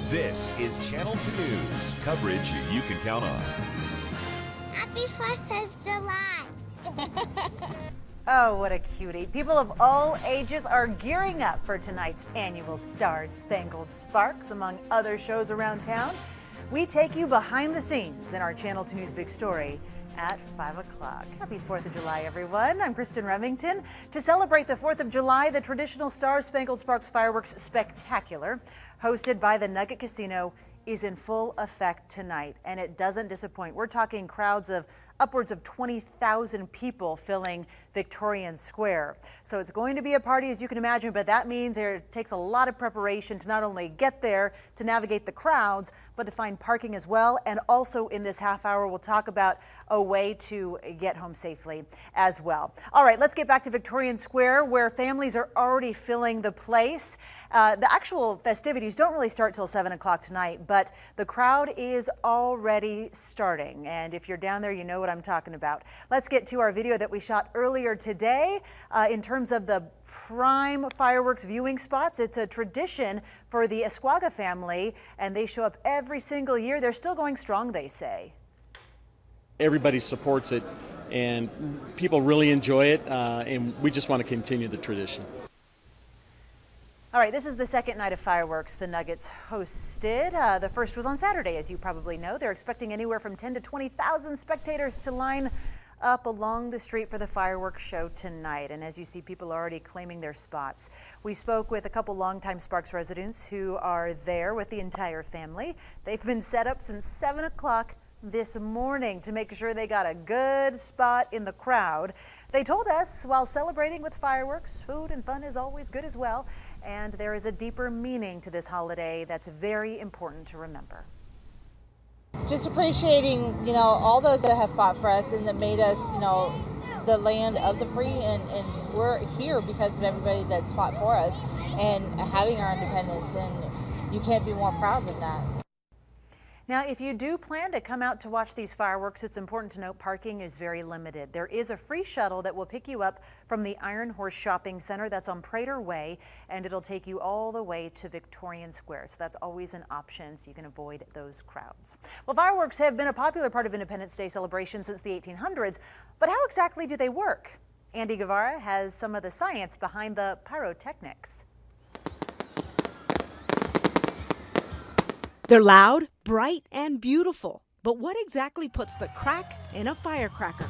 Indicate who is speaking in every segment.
Speaker 1: This is Channel 2 News, coverage you can count on.
Speaker 2: Happy 4th of July!
Speaker 3: Oh, what a cutie. People of all ages are gearing up for tonight's annual Stars Spangled Sparks, among other shows around town. We take you behind the scenes in our Channel 2 News Big Story at 5 o'clock. Happy 4th of July, everyone. I'm Kristen Remington. To celebrate the 4th of July, the traditional Stars Spangled Sparks Fireworks Spectacular, hosted by the Nugget Casino, is in full effect tonight, and it doesn't disappoint. We're talking crowds of upwards of 20,000 people filling Victorian Square. So it's going to be a party, as you can imagine, but that means it takes a lot of preparation to not only get there, to navigate the crowds, but to find parking as well. And also in this half hour, we'll talk about a way to get home safely as well. All right, let's get back to Victorian Square, where families are already filling the place. The actual festivities don't really start till 7 o'clock tonight, but the crowd is already starting. And if you're down there, you know what I'm talking about. Let's get to our video that we shot earlier today in terms of the prime fireworks viewing spots. It's a tradition for the Esquaga family, and they show up every single year. They're still going strong, they say.
Speaker 4: Everybody supports it, and people really enjoy it, and we just want to continue the tradition.
Speaker 3: All right, this is the second night of fireworks the Nuggets hosted. The first was on Saturday, as you probably know. They're expecting anywhere from 10 to 20,000 spectators to line up along the street for the fireworks show tonight. And as you see, people are already claiming their spots. We spoke with a couple longtime Sparks residents who are there with the entire family. They've been set up since 7 o'clock this morning to make sure they got a good spot in the crowd. They told us while celebrating with fireworks, food and fun is always good as well. And there is a deeper meaning to this holiday that's very important to remember.
Speaker 5: Just appreciating, all those that have fought for us and that made us, the land of the free, and we're here because of everybody that's fought for us and having our independence, and you can't be more proud than that.
Speaker 3: Now, if you do plan to come out to watch these fireworks, it's important to note parking is very limited. There is a free shuttle that will pick you up from the Iron Horse Shopping Center that's on Prater Way, and it'll take you all the way to Victorian Square. So that's always an option so you can avoid those crowds. Well, fireworks have been a popular part of Independence Day celebration since the 1800s, but how exactly do they work? Andy Guevara has some of the science behind the pyrotechnics.
Speaker 6: They're loud, bright, and beautiful. But what exactly puts the crack in a firecracker?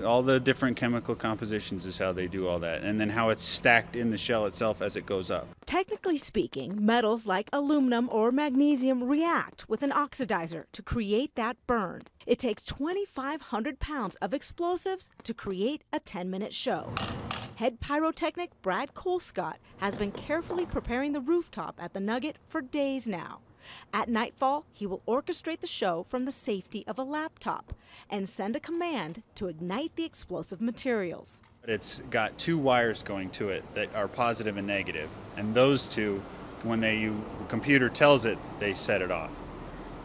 Speaker 7: All the different chemical compositions is how they do all that, and then how it's stacked in the shell itself as it goes up.
Speaker 6: Technically speaking, metals like aluminum or magnesium react with an oxidizer to create that burn. It takes 2,500 pounds of explosives to create a 10-minute show. Head pyrotechnic Brad Colescott has been carefully preparing the rooftop at the Nugget for days now. At nightfall, he will orchestrate the show from the safety of a laptop and send a command to ignite the explosive materials.
Speaker 7: It's got two wires going to it that are positive and negative, and those two, when the computer tells it, they set it off.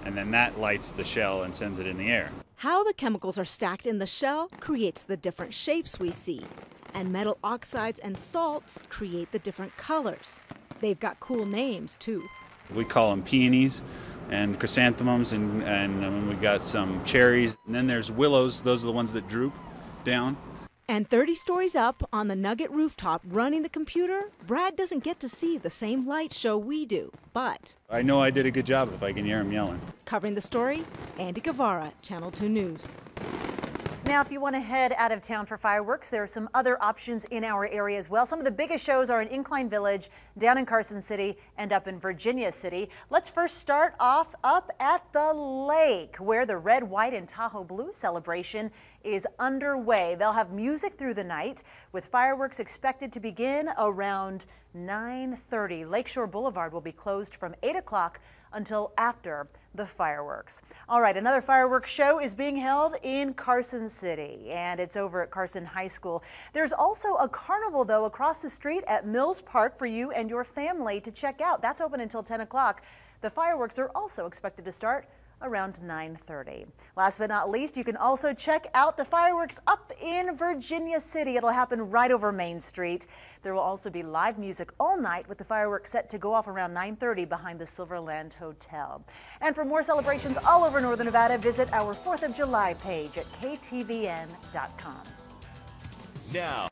Speaker 7: And then that lights the shell and sends it in the air.
Speaker 6: How the chemicals are stacked in the shell creates the different shapes we see, and metal oxides and salts create the different colors. They've got cool names, too.
Speaker 7: We call them peonies and chrysanthemums, and we got some cherries. And then there's willows. Those are the ones that droop down.
Speaker 6: And 30 stories up on the Nugget rooftop running the computer, Brad doesn't get to see the same light show we do, but
Speaker 7: I know I did a good job if I can hear him yelling.
Speaker 6: Covering the story, Andy Guevara, Channel 2 News.
Speaker 3: Now, if you want to head out of town for fireworks, there are some other options in our area as well. Some of the biggest shows are in Incline Village, down in Carson City, and up in Virginia City. Let's first start off up at the lake, where the Red, White, and Tahoe Blue celebration is underway. They'll have music through the night, with fireworks expected to begin around 9:30. Lakeshore Boulevard will be closed from 8 o'clock until after the fireworks. All right, another fireworks show is being held in Carson City, and it's over at Carson High School. There's also a carnival, though, across the street at Mills Park for you and your family to check out. That's open until 10 o'clock. The fireworks are also expected to start around 9:30. Last but not least, you can also check out the fireworks up in Virginia City. It'll happen right over Main Street. There will also be live music all night with the fireworks set to go off around 9:30 behind the Silverland Hotel. And for more celebrations all over Northern Nevada, visit our 4th of July page at KTVN.com.
Speaker 1: Now.